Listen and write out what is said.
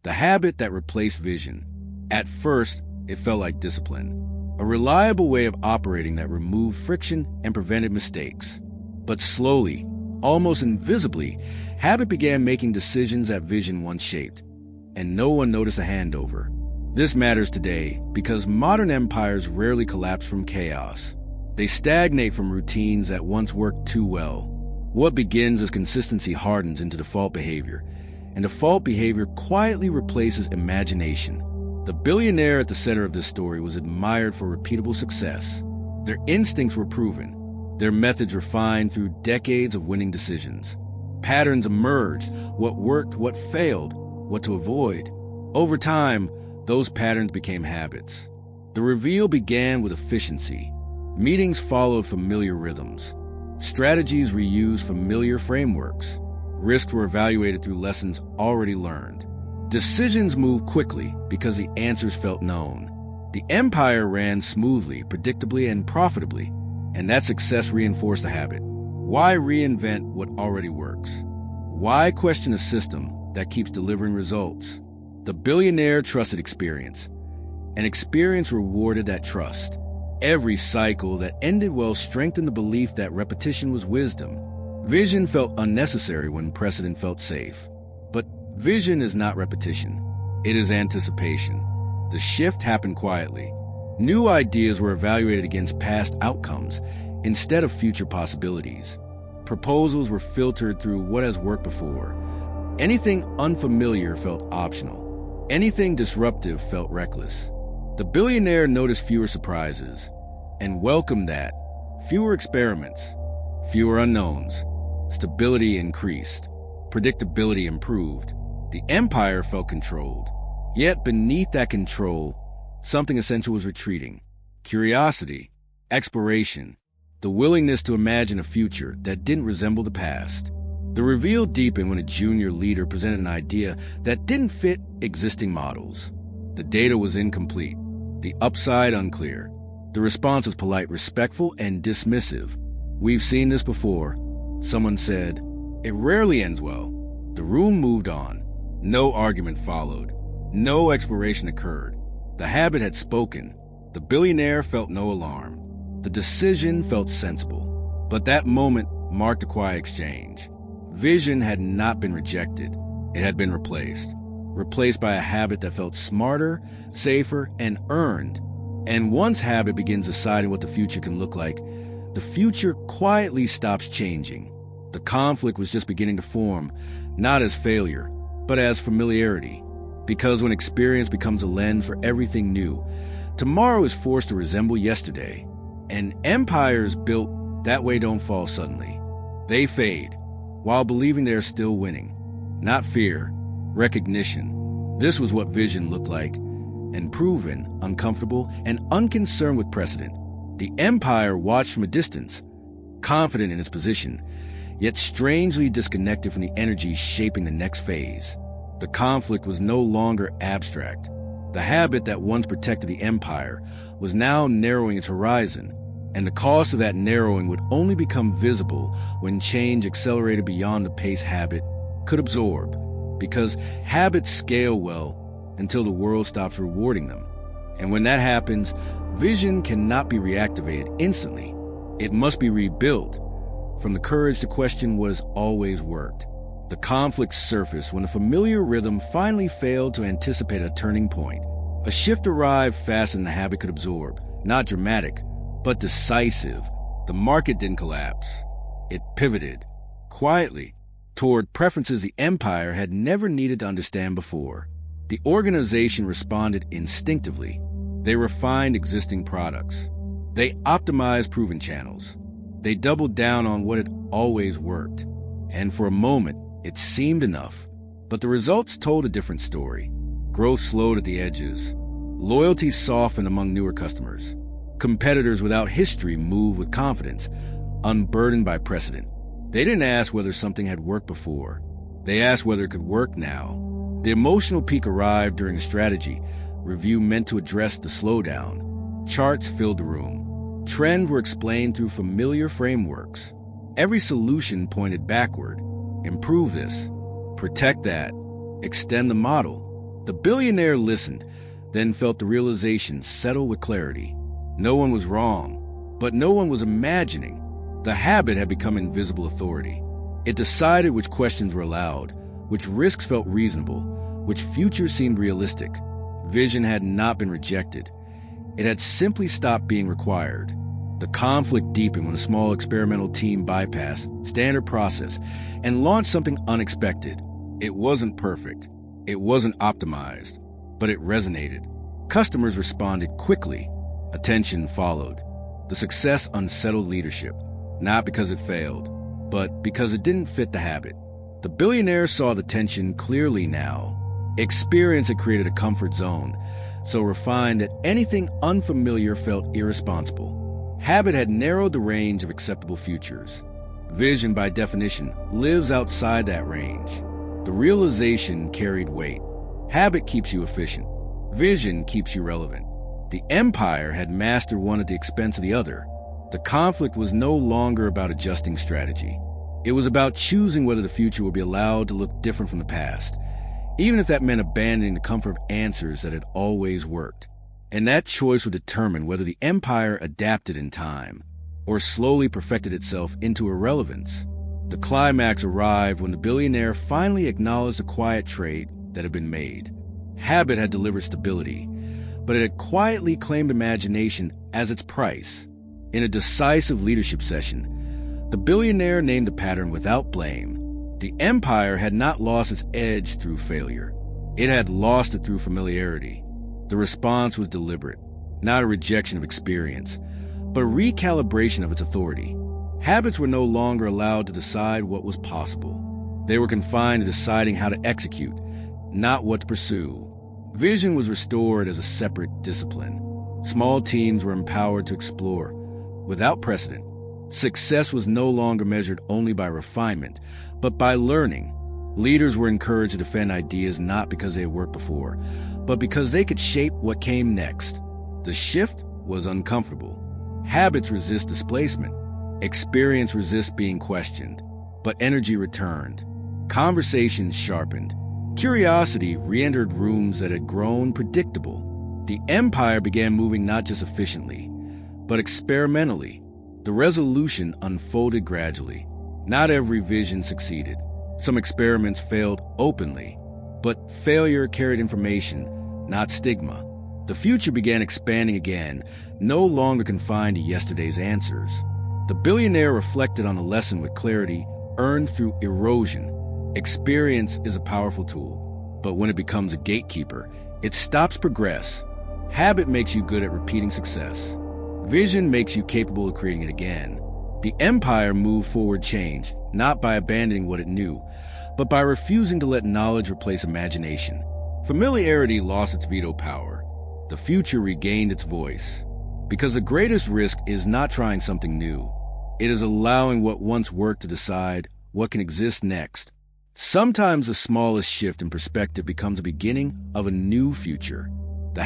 the habit that replaced vision. At first, it felt like discipline, a reliable way of operating that removed friction and prevented mistakes. But slowly, almost invisibly, habit began making decisions that vision once shaped, and no one noticed a handover. This matters today because modern empires rarely collapse from chaos. They stagnate from routines that once worked too well. What begins as consistency hardens into default behavior, and default behavior quietly replaces imagination. The billionaire at the center of this story was admired for repeatable success. Their instincts were proven, their methods refined through decades of winning decisions. Patterns emerged: what worked, what failed, what to avoid. Over time, those patterns became habits. The reveal began with efficiency. Meetings followed familiar rhythms. Strategies reused familiar frameworks. Risks were evaluated through lessons already learned. Decisions moved quickly because the answers felt known. The empire ran smoothly, predictably, and profitably, and that success reinforced the habit. Why reinvent what already works? Why question a system that keeps delivering results? The billionaire trusted experience, and experience rewarded that trust. Every cycle that ended well strengthened the belief that repetition was wisdom. Vision felt unnecessary when precedent felt safe. But vision is not repetition. It is anticipation. The shift happened quietly. New ideas were evaluated against past outcomes instead of future possibilities. Proposals were filtered through what has worked before. Anything unfamiliar felt optional. Anything disruptive felt reckless. The billionaire noticed fewer surprises and welcomed that. Fewer experiments, fewer unknowns. Stability increased. Predictability improved. The empire felt controlled. Yet beneath that control, something essential was retreating. Curiosity, exploration, the willingness to imagine a future that didn't resemble the past. The reveal deepened when a junior leader presented an idea that didn't fit existing models. The data was incomplete, the upside unclear. The response was polite, respectful, and dismissive. "We've seen this before," someone said. "It rarely ends well." The room moved on. No argument followed. No exploration occurred. The habit had spoken. The billionaire felt no alarm. The decision felt sensible. But that moment marked a quiet exchange. Vision had not been rejected. It had been replaced. Replaced by a habit that felt smarter, safer, and earned. And once habit begins deciding what the future can look like, the future quietly stops changing. The conflict was just beginning to form, not as failure, but as familiarity. Because when experience becomes a lens for everything new, tomorrow is forced to resemble yesterday. And empires built that way don't fall suddenly. They fade, while believing they are still winning. Not fear, recognition. This was what vision looked like, and proven, uncomfortable, and unconcerned with precedent. The empire watched from a distance, confident in its position, yet strangely disconnected from the energy shaping the next phase. The conflict was no longer abstract. The habit that once protected the empire was now narrowing its horizon, and the cost of that narrowing would only become visible when change accelerated beyond the pace habit could absorb, because habits scale well until the world stops rewarding them. And when that happens, vision cannot be reactivated instantly. It must be rebuilt from the courage to question what has always worked. The conflict surfaced when a familiar rhythm finally failed to anticipate a turning point. A shift arrived faster than the habit could absorb. Not dramatic, but decisive. The market didn't collapse. It pivoted, quietly, toward preferences the empire had never needed to understand before. The organization responded instinctively. They refined existing products. They optimized proven channels. They doubled down on what had always worked. And for a moment, it seemed enough. But the results told a different story. Growth slowed at the edges. Loyalty softened among newer customers. Competitors without history moved with confidence, unburdened by precedent. They didn't ask whether something had worked before. They asked whether it could work now. The emotional peak arrived during a strategy review meant to address the slowdown. Charts filled the room. Trends were explained through familiar frameworks. Every solution pointed backward. Improve this. Protect that. Extend the model. The billionaire listened, then felt the realization settle with clarity. No one was wrong, but no one was imagining. The habit had become invisible authority. It decided which questions were allowed, which risks felt reasonable, which futures seemed realistic. Vision had not been rejected. It had simply stopped being required. The conflict deepened when a small experimental team bypassed standard process and launched something unexpected. It wasn't perfect. It wasn't optimized, but it resonated. Customers responded quickly. Attention followed. The success unsettled leadership, not because it failed, but because it didn't fit the habit. The billionaire saw the tension clearly now. Experience had created a comfort zone, so refined that anything unfamiliar felt irresponsible. Habit had narrowed the range of acceptable futures. Vision, by definition, lives outside that range. The realization carried weight. Habit keeps you efficient. Vision keeps you relevant. The empire had mastered one at the expense of the other. The conflict was no longer about adjusting strategy. It was about choosing whether the future would be allowed to look different from the past, even if that meant abandoning the comfort of answers that had always worked. And that choice would determine whether the empire adapted in time or slowly perfected itself into irrelevance. The climax arrived when the billionaire finally acknowledged the quiet trade that had been made. Habit had delivered stability, but it had quietly claimed imagination as its price. In a decisive leadership session, the billionaire named the pattern without blame. The empire had not lost its edge through failure. It had lost it through familiarity. The response was deliberate, not a rejection of experience, but a recalibration of its authority. Habits were no longer allowed to decide what was possible. They were confined to deciding how to execute, not what to pursue. Vision was restored as a separate discipline. Small teams were empowered to explore, without precedent. Success was no longer measured only by refinement, but by learning. Leaders were encouraged to defend ideas not because they had worked before, but because they could shape what came next. The shift was uncomfortable. Habits resist displacement. Experience resists being questioned. But energy returned. Conversations sharpened. Curiosity re-entered rooms that had grown predictable. The empire began moving not just efficiently, but experimentally. The resolution unfolded gradually. Not every vision succeeded. Some experiments failed openly, but failure carried information, not stigma. The future began expanding again, no longer confined to yesterday's answers. The billionaire reflected on the lesson with clarity earned through erosion. Experience is a powerful tool, but when it becomes a gatekeeper, it stops progress. Habit makes you good at repeating success. Vision makes you capable of creating it again. The empire moved forward change, not by abandoning what it knew, but by refusing to let knowledge replace imagination. Familiarity lost its veto power. The future regained its voice. Because the greatest risk is not trying something new. It is allowing what once worked to decide what can exist next. Sometimes the smallest shift in perspective becomes the beginning of a new future. The